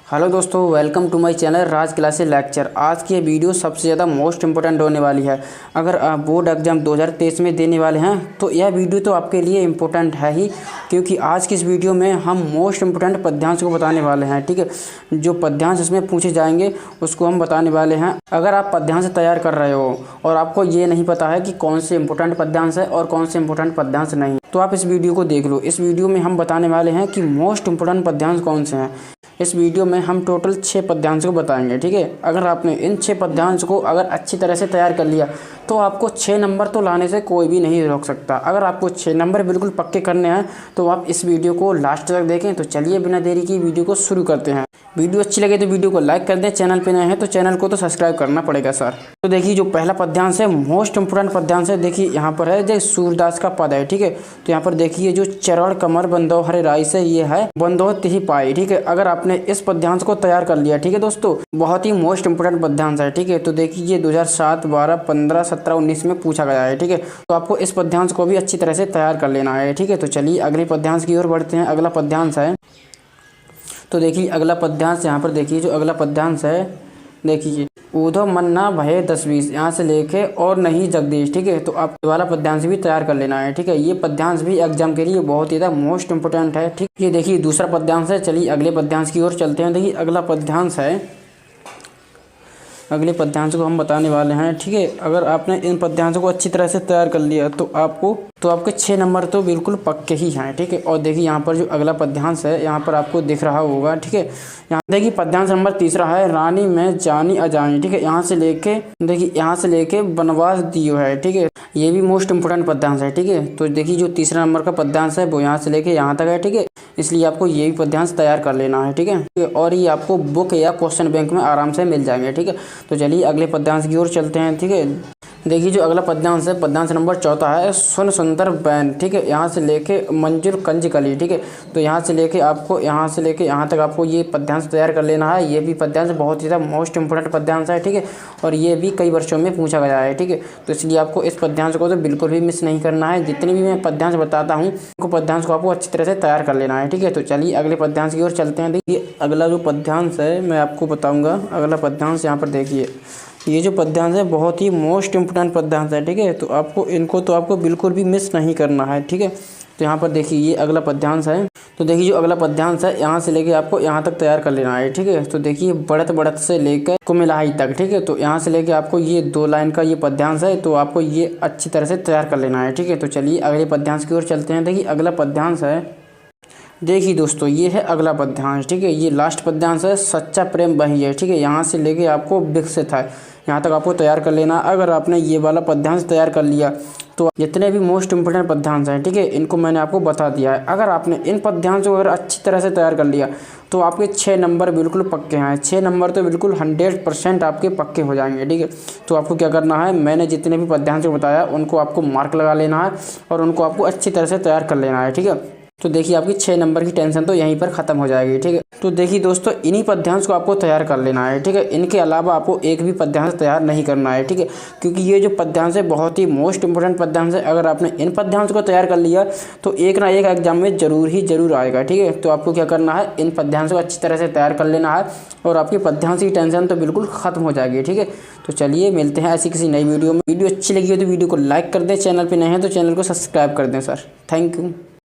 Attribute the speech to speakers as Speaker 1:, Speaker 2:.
Speaker 1: Hello दोस्तों, welcome to my channel Raj classes lecture. आज की ये वीडियो सबसे ज़्यादा मोस्ट इम्पोर्टेंट होने वाली है। अगर आप बोर्ड एग्जाम 2023 में देने वाले हैं तो यह वीडियो तो आपके लिए इम्पोर्टेंट है ही, क्योंकि आज की इस वीडियो में हम मोस्ट इम्पोर्टेंट पद्यांश को बताने वाले हैं। ठीक है, जो पद्यांश इसमें पूछे जाएंगे उसको हम बताने वाले हैं। अगर आप पद्यांश तैयार कर रहे हो और आपको ये नहीं पता है कि कौन से इम्पोर्टेंट पद्यांश है और कौन से इम्पोर्टेंट पद्यांश नहीं, तो आप इस वीडियो को देख लो। इस वीडियो में हम बताने वाले हैं कि मोस्ट इम्पोर्टेंट पद्यांश कौन से हैं। इस वीडियो में हम टोटल 6 पद्यांश को बताएंगे। ठीक है, अगर आपने इन 6 पद्यांश को अगर अच्छी तरह से तैयार कर लिया तो आपको 6 नंबर तो लाने से कोई भी नहीं रोक सकता। अगर आपको 6 नंबर बिल्कुल पक्के करने हैं तो आप इस वीडियो को लास्ट तक देखें। तो चलिए बिना देरी की वीडियो को शुरू करते हैं। वीडियो अच्छी लगे तो वीडियो को लाइक कर दें, चैनल पे नए हैं तो चैनल को तो सब्सक्राइब करना पड़ेगा सर। तो देखिए, जो पहला पद्यांश है मोस्ट इंपोर्टेंट पद्यांश है। देखिए यहाँ पर है जय सूरदास का पद है। ठीक है, तो यहाँ पर देखिए जो चरण कमर बंदो हरे राई से ये है बंदो तिहि पाई। ठीक है, अगर आपने इस पद्यांश को तैयार कर लिया, ठीक है दोस्तों, बहुत ही मोस्ट इंपोर्टेंट पद्यांश है। ठीक है, तो देखिए ये 2007, 12, 15, 17, 19 में पूछा गया है। ठीक है, तो आपको इस पद्यांश को भी अच्छी तरह से तैयार कर लेना है। ठीक है, तो चलिए अगले पद्यांश की ओर बढ़ते हैं। अगला पद्यांश है, तो देखिए अगला पद्यांश यहाँ पर देखिए जो अगला पद्यांश है, देखिए ऊधव मन्ना भये 10-20 यहाँ से लेके और नहीं जगदीश। ठीक है, तो आप वाला पद्यांश भी तैयार कर लेना है। ठीक है, ये पद्यांश भी एग्जाम के लिए बहुत ही ज़्यादा मोस्ट इंपोर्टेंट है। ठीक, ये देखिए दूसरा पद्यांश है। चलिए अगले पद्यांश की ओर चलते हैं। देखिए अगला पद्यांश है, अगले पद्यांश को हम बताने वाले हैं। ठीक है, अगर आपने इन पद्यांशों को अच्छी तरह से तैयार कर लिया तो आपके 6 नंबर तो बिल्कुल पक्के ही हैं। ठीक है, और देखिए यहाँ पर जो अगला पद्यांश है यहाँ पर आपको दिख रहा होगा। ठीक है, यहाँ देखिए पद्यांश नंबर तीसरा है रानी में जानी अजानी। ठीक है, यहाँ से लेके वनवास दियो है। ठीक है, ये भी मोस्ट इंपोर्टेंट पद्यांश है। ठीक है, तो देखिए जो तीसरा नंबर का पद्यांश है वो यहाँ से लेके यहाँ तक है। ठीक है, इसलिए आपको ये भी पद्यांश तैयार कर लेना है। ठीक है, और ये आपको बुक या क्वेश्चन बैंक में आराम से मिल जाएंगे। ठीक है, तो चलिए अगले पद्यांश की ओर चलते हैं। ठीक है, देखिए जो अगला पद्यांश है पद्यांश नंबर चौथा है सुन सुंदर बैन। ठीक है, यहाँ से लेके मंजूर कंज कली। ठीक है, तो यहाँ से लेके यहाँ तक आपको ये पद्यांश तैयार कर लेना है। ये भी पद्यांश बहुत ही ज़्यादा मोस्ट इंपोर्टेंट पद्यांश है। ठीक है, और ये भी कई वर्षों में पूछा गया है। ठीक है, तो इसलिए आपको इस पद्यांश को तो बिल्कुल भी मिस नहीं करना है। जितने भी मैं पद्यांश बताता हूँ उनको पद्यांश को आपको अच्छी तरह से तैयार कर लेना है। ठीक है, तो चलिए अगले पद्यांश की ओर चलते हैं। देखिए अगला जो पद्यांश है मैं आपको बताऊँगा। अगला पद्यांश यहाँ पर देखिए, ये जो पद्यांश है बहुत ही मोस्ट इम्पोर्टेंट पद्यांश है। ठीक है, तो आपको बिल्कुल भी मिस नहीं करना है। ठीक है, तो यहाँ पर देखिए ये अगला पद्यांश है। तो देखिए जो अगला पद्यांश है यहाँ से लेके आपको यहाँ तक तैयार कर लेना है। ठीक है, तो देखिए बढ़त बढ़त से लेकर कुमिलाई तक। ठीक है, तो यहाँ से लेके आपको ये 2 लाइन का ये पद्यांश है, तो आपको ये अच्छी तरह से तैयार कर लेना है। ठीक है, तो चलिए अगले पद्यांश की ओर चलते हैं। देखिए अगला पद्यांश है, देखिए दोस्तों ये है अगला पद्यांश। ठीक है, ये लास्ट पद्यांश है सच्चा प्रेम वही है। ठीक है, यहाँ से लेके आपको विकसित है यहाँ तक आपको तैयार कर लेना। अगर आपने ये वाला पद्यांश तैयार कर लिया तो जितने भी मोस्ट इंपोर्टेंट पद्यांश हैं, ठीक है, इनको मैंने आपको बता दिया है। अगर आपने इन पद्यांशों को अगर अच्छी तरह से तैयार कर लिया तो आपके 6 नंबर बिल्कुल पक्के हैं। 6 नंबर तो बिल्कुल 100% आपके पक्के हो जाएंगे। ठीक है, तो आपको क्या करना है, मैंने जितने भी पद्यांश बताया उनको आपको मार्क लगा लेना है और उनको आपको अच्छी तरह से तैयार कर लेना है। ठीक है, तो देखिए आपकी 6 नंबर की टेंशन तो यहीं पर ख़त्म हो जाएगी। ठीक है, तो देखिए दोस्तों इन्हीं पद्यांश को आपको तैयार कर लेना है। ठीक है, इनके अलावा आपको एक भी पद्यांश तैयार नहीं करना है। ठीक है, क्योंकि ये जो पद्यांश है बहुत ही मोस्ट इंपोर्टेंट पद्यांश है। अगर आपने इन पद्यांश को तैयार कर लिया तो एक ना एक एग्जाम में ज़रूर आएगा। ठीक है, तो आपको क्या करना है, इन पद्यांश को अच्छी तरह से तैयार कर लेना है और आपकी पद्यांश की टेंशन तो बिल्कुल ख़त्म हो जाएगी। ठीक है, तो चलिए मिलते हैं ऐसी किसी नई वीडियो में। वीडियो अच्छी लगी हो तो वीडियो को लाइक कर दें, चैनल पर नए हैं तो चैनल को सब्सक्राइब कर दें सर। Thank you.